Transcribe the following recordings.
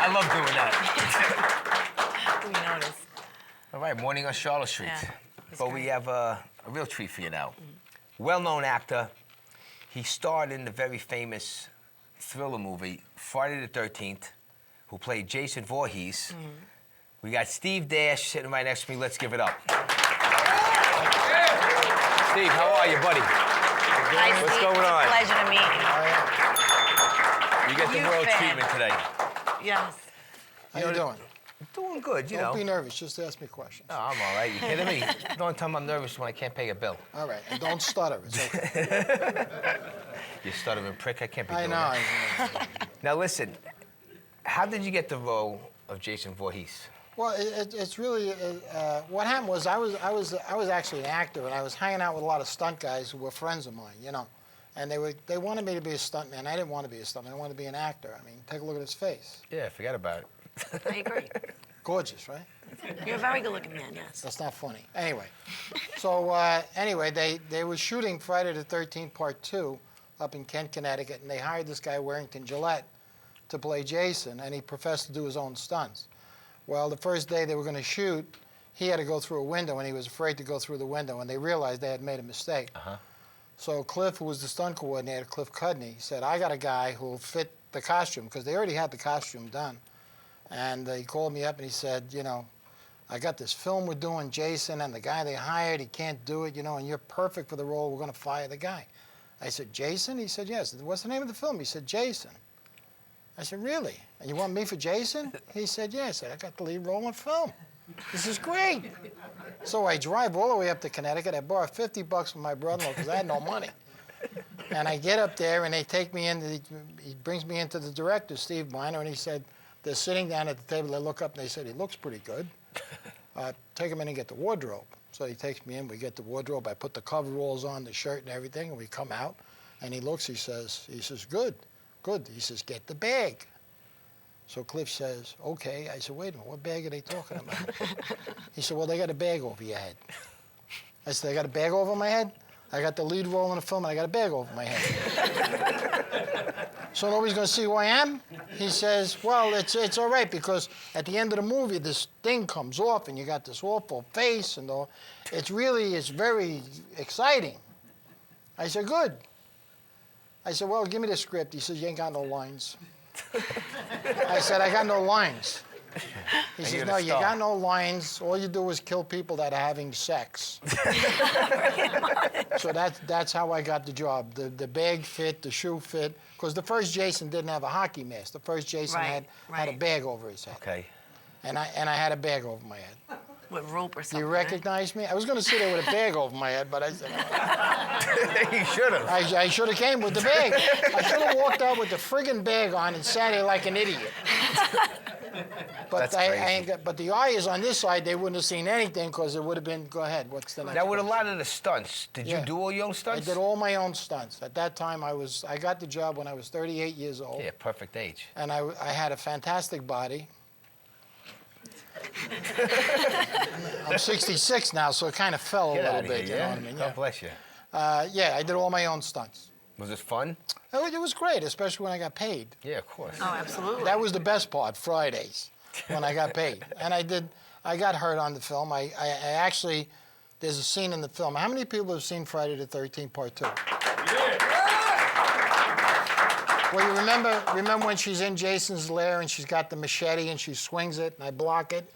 I love doing that. We noticed. All right, morning on Charlotte Street. Yeah, But we have a real treat for you now. Well-known actor. He starred in the very famous thriller movie, Friday the 13th, who played Jason Voorhees. We got Steve Dash sitting right next to me. Let's give it up. Steve, how are you, buddy? Hi, What's Steve. going on? Pleasure to meet you. You get the Huge world fan. treatment today. Yes. How you doing? Doing good, you know. Don't be nervous. Just ask me questions. Oh, I'm all right. You kidding me? The only time I'm nervous when I can't pay a bill. All right. And don't stutter. It's okay. You stuttering prick. I can't be I doing know. that. Now listen, how did you get the role of Jason Voorhees? Well, it's really what happened was I was actually an actor, and I was hanging out with a lot of stunt guys who were friends of mine, you know, and they wanted me to be a stuntman. I didn't want to be a stuntman. I wanted to be an actor. I mean, take a look at his face. Yeah, forget about it. I agree. Gorgeous, right? You're a very good-looking man, yes. That's not funny. Anyway, so anyway, they were shooting Friday the 13th Part 2 up in Kent, Connecticut, and they hired this guy Warrington Gillette to play Jason, and he professed to do his own stunts. Well, the first day they were going to shoot, he had to go through a window, and he was afraid to go through the window, and they realized they had made a mistake. So Cliff, who was the stunt coordinator, Cliff Cudney, said, I got a guy who will fit the costume, because they already had the costume done. And he called me up and he said, you know, I got this film we're doing, Jason, and the guy they hired, he can't do it, you know, and you're perfect for the role. We're going to fire the guy. I said, Jason? He said, yes. What's the name of the film? He said, Jason. I said, really? And you want me for Jason? He said, yeah. I said, I got the lead role in film. This is great. So I drive all the way up to Connecticut. I borrowed $50 from my brother-in-law because I had no money. And I get up there, and they take me in. He brings me into the director, Steve Miner, and he said, they're sitting down at the table. They look up, and they said, he looks pretty good. Take him in and get the wardrobe. So he takes me in. We get the wardrobe. I put the coveralls on, the shirt and everything, and we come out. And he looks. He says, good, good. He says, get the bag. So Cliff says, okay. I said, wait a minute. What bag are they talking about? He said, well, they got a bag over your head. I said, they got a bag over my head? I got the lead role in the film, and I got a bag over my head. So nobody's going to see who I am? He says, well, it's all right, because at the end of the movie, this thing comes off, and you got this awful face, and all. It's very exciting. I said, good. I said, well, give me the script. He says, you ain't got no lines. I said, I got no lines. He says, no, you got no lines. All you do is kill people that are having sex. So that's how I got the job. The bag fit, the shoe fit. Because the first Jason didn't have a hockey mask. The first Jason had a bag over his head. Okay. And I had a bag over my head. With rope or Do something. you recognize me? I was going to sit there with a bag over my head, but I said, You should have. I should have came with the bag. I should have walked out with the friggin' bag on and sat here like an idiot. But but the eye is on this side. They wouldn't have seen anything because it would have been. Go ahead. What's the next? Now, with a question? lot of the stunts, did you do all your own I stunts? did all my own stunts. At that time, I got the job when I was 38 years old. Yeah, perfect age. And I had a fantastic body. I'm 66 now, so it kind of fell a Get little out of bit. here, You know what I mean? God bless you. Yeah, I did all my own stunts. Was it fun? It was great, especially when I got paid. Yeah, of course. Oh, absolutely. That was the best part, Fridays, when I got paid. And I got hurt on the film. I actually, there's a scene in the film. How many people have seen Friday the 13th Part 2? Well, you remember when she's in Jason's lair and she's got the machete and she swings it and I block it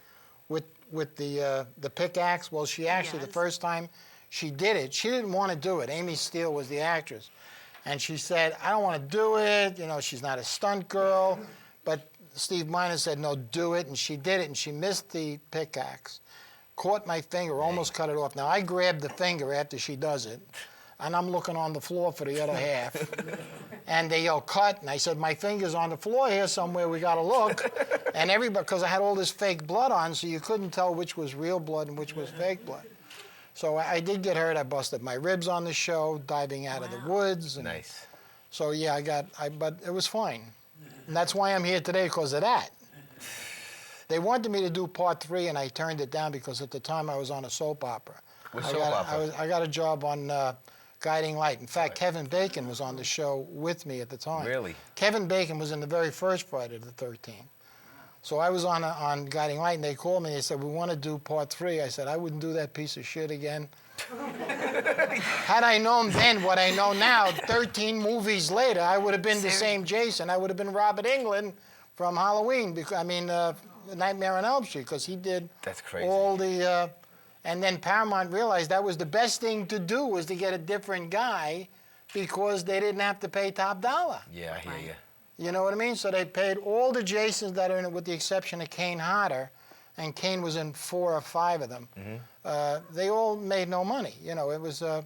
with the pickaxe? Well, she actually, the first time she did it, she didn't want to do it. Amy Steele was the actress. And she said, I don't want to do it. You know, she's not a stunt girl. But Steve Miner said, no, do it. And she did it, and she missed the pickaxe, caught my finger, almost cut it off. Now, I grabbed the finger after she does it, and I'm looking on the floor for the other half. And they yell, cut. And I said, my finger's on the floor here somewhere. We got to look. And everybody, because I had all this fake blood on, so you couldn't tell which was real blood and which was fake blood. So I did get hurt. I busted my ribs on the show, diving out of the woods. And Nice. So yeah, but it was fine. And that's why I'm here today, because of that. They wanted me to do Part 3, and I turned it down because at the time I was on a soap opera. What soap opera? I got a job on Guiding Light. In fact, Kevin Bacon was on the show with me at the time. Really? Kevin Bacon was in the very first Friday the 13th. So I was on Guiding Light, and they called me. They said, we want to do part 3. I said, I wouldn't do that piece of shit again. Had I known then what I know now, 13 movies later, I would have been the same Jason. I would have been Robert Englund from Halloween. Nightmare on Elm Street, because he did all the... and then Paramount realized that was the best thing to do, was to get a different guy, because they didn't have to pay top dollar. Yeah, I hear you. You know what I mean? So they paid all the Jasons that are in it, with the exception of Kane Hodder, and Kane was in 4 or 5 of them. They all made no money. You know, it was, I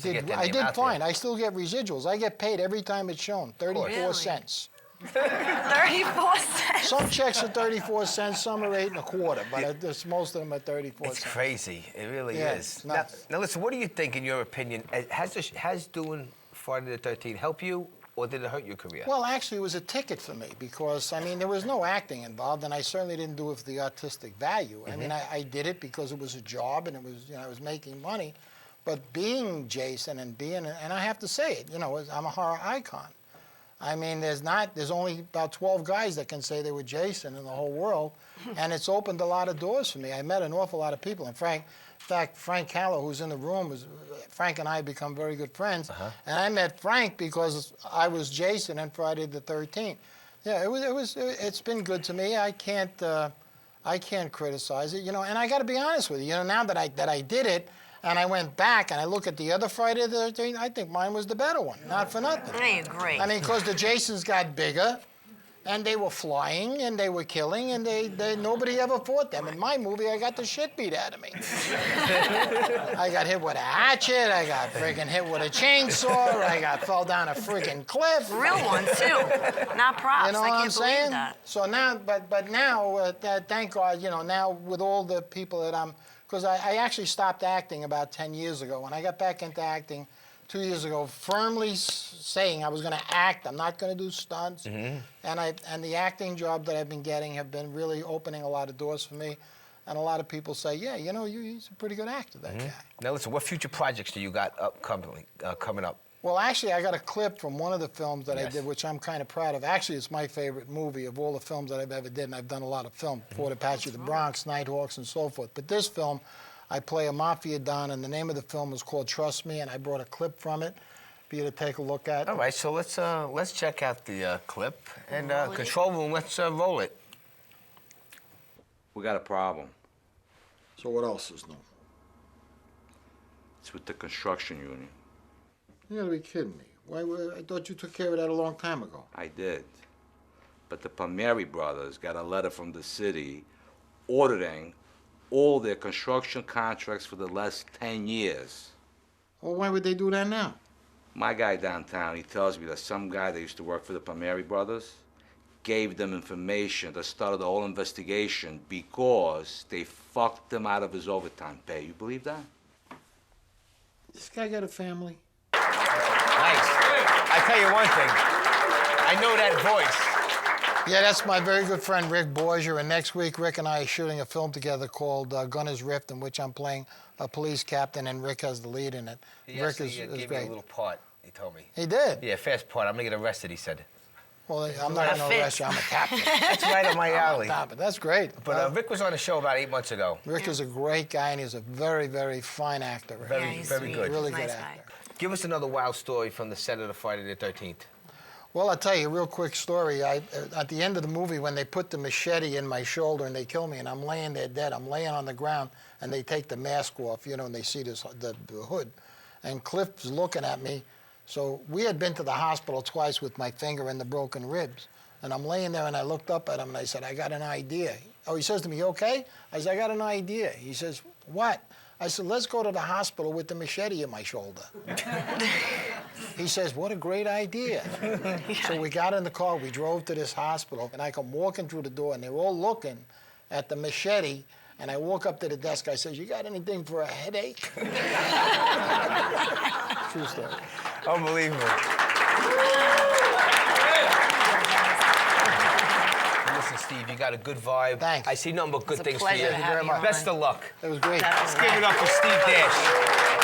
did fine. I still get residuals. I get paid every time it's shown, 34 cents. 34 cents. Some checks are 34 cents, some are 8 1/4, but most of them are 34 cents. It's crazy. It really Yeah, is. Now, listen, what do you think, in your opinion, has doing Friday the 13th help you, or did it hurt your career? Well, actually, it was a ticket for me, because, I mean, there was no acting involved, and I certainly didn't do it for the artistic value. I mean, I did it because it was a job, and it was, I was making money. But being Jason and I have to say it, I'm a horror icon. I mean, there's only about 12 guys that can say they were Jason in the whole world, and it's opened a lot of doors for me. I met an awful lot of people, and in fact, Frank Callow, who's in the room, Frank and I have become very good friends, and I met Frank because I was Jason in Friday the 13th. Yeah, it's been good to me. I can't criticize it, and I got to be honest with you. Now that I did it, and I went back and I look at the other Friday the 13th, I think mine was the better one. Not for nothing. I agree. I mean, because the Jasons got bigger, and they were flying, and they were killing, and nobody ever fought them. In my movie, I got the shit beat out of me. I got hit with a hatchet. I got friggin' hit with a chainsaw. I fell down a friggin' cliff. Real one, too. Not props. You know I what can't I'm saying? believe that. So now, but now, thank God, now with all the people that because I actually stopped acting about 10 years ago. When I got back into acting 2 years ago, firmly saying I was going to act, I'm not going to do stunts. And the acting job that I've been getting have been really opening a lot of doors for me. And a lot of people say, yeah, he's a pretty good actor, that guy. Now listen, what future projects do you got coming up? Well, actually, I got a clip from one of the films that I did, which I'm kind of proud of. Actually, it's my favorite movie of all the films that I've ever did, and I've done a lot of film, Fort Apache of the Bronx, Nighthawks, and so forth. But this film, I play a mafia don, and the name of the film is called Trust Me, and I brought a clip from it for you to take a look at. All right, so let's check out the clip, and control room, let's roll it. We got a problem. So what else is new? It's with the construction union. You gotta be kidding me. I thought you took care of that a long time ago. I did. But the Palmieri brothers got a letter from the city ordering all their construction contracts for the last 10 years. Well, why would they do that now? My guy downtown, he tells me that some guy that used to work for the Palmieri brothers gave them information that started the whole investigation because they fucked him out of his overtime pay. You believe that? This guy got a family. Nice. I tell you one thing, I know that voice. Yeah, that's my very good friend Rick Borgia, and next week Rick and I are shooting a film together called Gunner's Rift, in which I'm playing a police captain, and Rick has the lead in it. Rick is gave me great. a little part, he told me. He did? Yeah, fast part. I'm going to get arrested, he said. Well, I'm not going to arrest you. I'm a captain. That's right up my alley. That's great. But Rick was on the show about 8 months ago. Rick is a great guy, and he's a very, very fine actor. Rick. Very good. Really Nice good guy. actor. Give us another wild story from the set of the Friday the 13th. Well, I'll tell you a real quick story. At the end of the movie, when they put the machete in my shoulder and they kill me, and I'm laying there dead, I'm laying on the ground, and they take the mask off, and they see the hood. And Cliff's looking at me. So we had been to the hospital twice with my finger and the broken ribs. And I'm laying there, and I looked up at him, and I said, I got an idea. Oh, he says to me, you okay? I said, I got an idea. He says, what? I said, let's go to the hospital with the machete in my shoulder. He says, what a great idea. So we got in the car, we drove to this hospital, and I come walking through the door, and they're all looking at the machete, and I walk up to the desk, I says, you got anything for a headache? True story. Unbelievable. Listen, Steve, you got a good vibe. Thanks. I see nothing but good It's a things for pleasure you. to have you on. Best of luck. It was great. Let's give it up for Steve Dash.